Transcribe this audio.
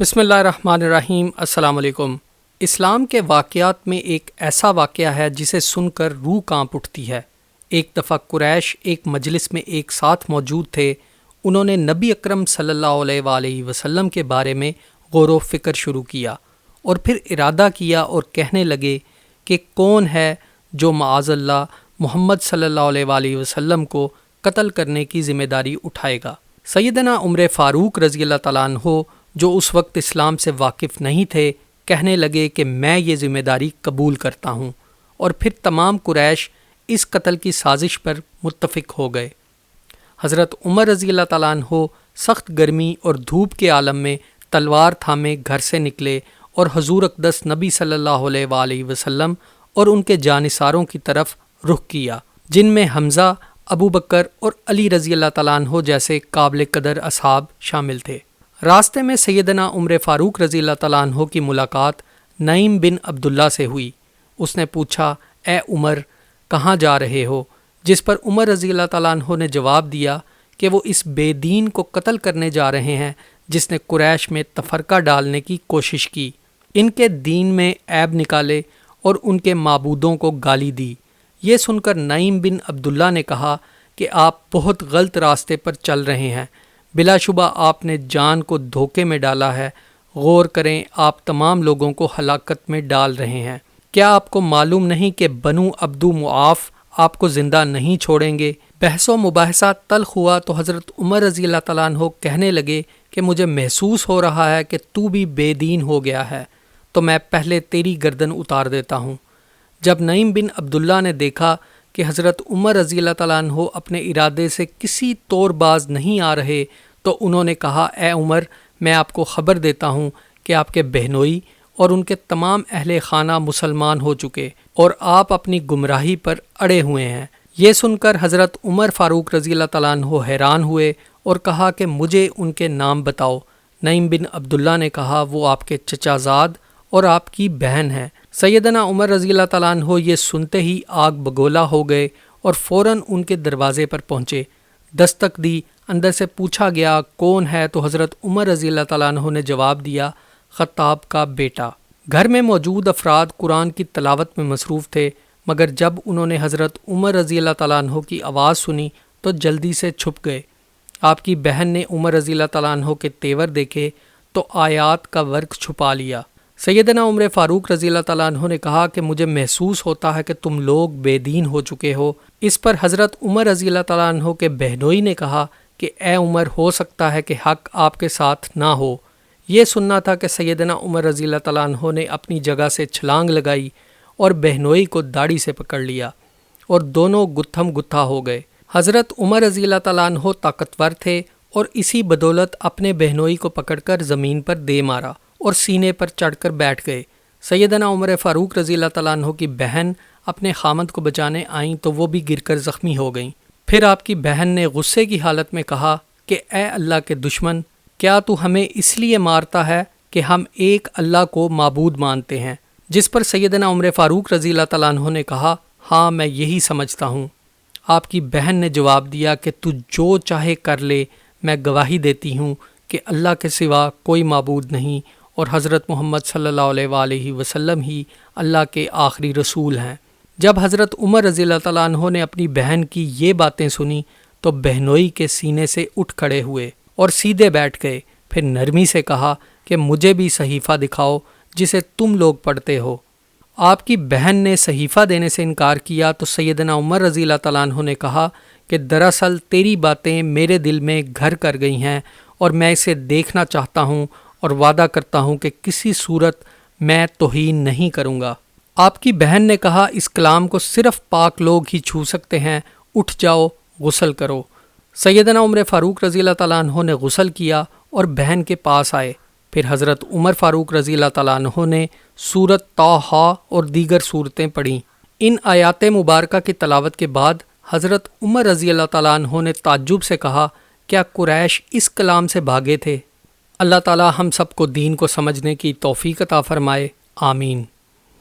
بسم اللہ الرحمن الرحیم۔ السلام علیکم۔ اسلام کے واقعات میں ایک ایسا واقعہ ہے جسے سن کر روح کانپ اٹھتی ہے۔ ایک دفعہ قریش ایک مجلس میں ایک ساتھ موجود تھے۔ انہوں نے نبی اکرم صلی اللہ علیہ وآلہ وسلم کے بارے میں غور و فکر شروع کیا اور پھر ارادہ کیا اور کہنے لگے کہ کون ہے جو معاذ اللہ محمد صلی اللہ علیہ وآلہ وسلم کو قتل کرنے کی ذمہ داری اٹھائے گا۔ سیدنا عمر فاروق رضی اللہ تعالیٰ عنہ جو اس وقت اسلام سے واقف نہیں تھے کہنے لگے کہ میں یہ ذمہ داری قبول کرتا ہوں، اور پھر تمام قریش اس قتل کی سازش پر متفق ہو گئے۔ حضرت عمر رضی اللہ تعالیٰ عنہ سخت گرمی اور دھوپ کے عالم میں تلوار تھامے گھر سے نکلے اور حضور اقدس نبی صلی اللہ علیہ وآلہ وسلم اور ان کے جانثاروں کی طرف رخ کیا، جن میں حمزہ، ابو بکر اور علی رضی اللہ تعالیٰ عنہ جیسے قابل قدر اصحاب شامل تھے۔ راستے میں سیدنا عمر فاروق رضی اللہ تعالیٰ عنہ کی ملاقات نعیم بن عبداللہ سے ہوئی۔ اس نے پوچھا، اے عمر، کہاں جا رہے ہو؟ جس پر عمر رضی اللہ تعالیٰ عنہ نے جواب دیا کہ وہ اس بے دین کو قتل کرنے جا رہے ہیں جس نے قریش میں تفرقہ ڈالنے کی کوشش کی، ان کے دین میں عیب نکالے اور ان کے معبودوں کو گالی دی۔ یہ سن کر نعیم بن عبداللہ نے کہا کہ آپ بہت غلط راستے پر چل رہے ہیں، بلا شبہ آپ نے جان کو دھوکے میں ڈالا ہے۔ غور کریں، آپ تمام لوگوں کو ہلاکت میں ڈال رہے ہیں۔ کیا آپ کو معلوم نہیں کہ بنو عبدو معاف آپ کو زندہ نہیں چھوڑیں گے؟ بحث و مباحثہ تلخ ہوا تو حضرت عمر رضی اللہ تعالیٰ عنہ کہنے لگے کہ مجھے محسوس ہو رہا ہے کہ تو بھی بے دین ہو گیا ہے، تو میں پہلے تیری گردن اتار دیتا ہوں۔ جب نعیم بن عبداللہ نے دیکھا کہ حضرت عمر رضی اللہ تعالیٰ عنہ اپنے ارادے سے کسی طور باز نہیں آ رہے تو انہوں نے کہا، اے عمر، میں آپ کو خبر دیتا ہوں کہ آپ کے بہنوئی اور ان کے تمام اہل خانہ مسلمان ہو چکے اور آپ اپنی گمراہی پر اڑے ہوئے ہیں۔ یہ سن کر حضرت عمر فاروق رضی اللہ تعالیٰ عنہ حیران ہوئے اور کہا کہ مجھے ان کے نام بتاؤ۔ نعیم بن عبداللہ نے کہا، وہ آپ کے چچا زاد اور آپ کی بہن ہیں۔ سیدنا عمر رضی اللہ تعالیٰ عنہ یہ سنتے ہی آگ بگولا ہو گئے اور فوراً ان کے دروازے پر پہنچے۔ دستک دی، اندر سے پوچھا گیا کون ہے، تو حضرت عمر رضی اللہ تعالیٰ عنہ نے جواب دیا، خطاب کا بیٹا۔ گھر میں موجود افراد قرآن کی تلاوت میں مصروف تھے، مگر جب انہوں نے حضرت عمر رضی اللہ تعالیٰ عنہ کی آواز سنی تو جلدی سے چھپ گئے۔ آپ کی بہن نے عمر رضی اللہ تعالیٰ عنہ کے تیور دیکھے تو آیات کا ورق چھپا لیا۔ سیدنا عمر فاروق رضی اللہ تعالیٰ عنہ نے کہا کہ مجھے محسوس ہوتا ہے کہ تم لوگ بے دین ہو چکے ہو۔ اس پر حضرت عمر رضی اللہ تعالیٰ عنہ کے بہنوئی نے کہا کہ اے عمر، ہو سکتا ہے کہ حق آپ کے ساتھ نہ ہو۔ یہ سننا تھا کہ سیدنا عمر رضی اللہ تعالیٰ عنہ نے اپنی جگہ سے چھلانگ لگائی اور بہنوئی کو داڑھی سے پکڑ لیا اور دونوں گتھم گتھا ہو گئے۔ حضرت عمر رضی اللہ تعالیٰ عنہ طاقتور تھے اور اسی بدولت اپنے بہنوئی کو پکڑ کر زمین پر دے مارا اور سینے پر چڑھ کر بیٹھ گئے۔ سیدنا عمر فاروق رضی اللہ تعالیٰ عنہ کی بہن اپنے خامند کو بچانے آئیں تو وہ بھی گر کر زخمی ہو گئیں۔ پھر آپ کی بہن نے غصے کی حالت میں کہا کہ اے اللہ کے دشمن، کیا تو ہمیں اس لیے مارتا ہے کہ ہم ایک اللہ کو معبود مانتے ہیں؟ جس پر سیدنا عمر فاروق رضی اللہ تعالیٰ عنہ نے کہا، ہاں میں یہی سمجھتا ہوں۔ آپ کی بہن نے جواب دیا کہ تو جو چاہے کر لے، میں گواہی دیتی ہوں کہ اللہ کے سوا کوئی معبود نہیں اور حضرت محمد صلی اللہ علیہ وآلہ وسلم ہی اللہ کے آخری رسول ہیں۔ جب حضرت عمر رضی اللہ تعالیٰ عنہ نے اپنی بہن کی یہ باتیں سنی تو بہنوئی کے سینے سے اٹھ کھڑے ہوئے اور سیدھے بیٹھ گئے۔ پھر نرمی سے کہا کہ مجھے بھی صحیفہ دکھاؤ جسے تم لوگ پڑھتے ہو۔ آپ کی بہن نے صحیفہ دینے سے انکار کیا تو سیدنا عمر رضی اللہ تعالیٰ عنہ نے کہا کہ دراصل تیری باتیں میرے دل میں گھر کر گئی ہیں اور میں اسے دیکھنا چاہتا ہوں اور وعدہ کرتا ہوں کہ کسی صورت میں توہین نہیں کروں گا۔ آپ کی بہن نے کہا، اس کلام کو صرف پاک لوگ ہی چھو سکتے ہیں، اٹھ جاؤ، غسل کرو۔ سیدنا عمر فاروق رضی اللہ تعالیٰ عنہ نے غسل کیا اور بہن کے پاس آئے۔ پھر حضرت عمر فاروق رضی اللہ تعالیٰ عنہ نے سورۃ طٰہٰ اور دیگر صورتیں پڑھیں۔ ان آیات مبارکہ کی تلاوت کے بعد حضرت عمر رضی اللہ تعالیٰ عنہ نے تعجب سے کہا، کیا قریش اس کلام سے بھاگے تھے؟ اللہ تعالیٰ ہم سب کو دین کو سمجھنے کی توفیق عطا فرمائے، آمین۔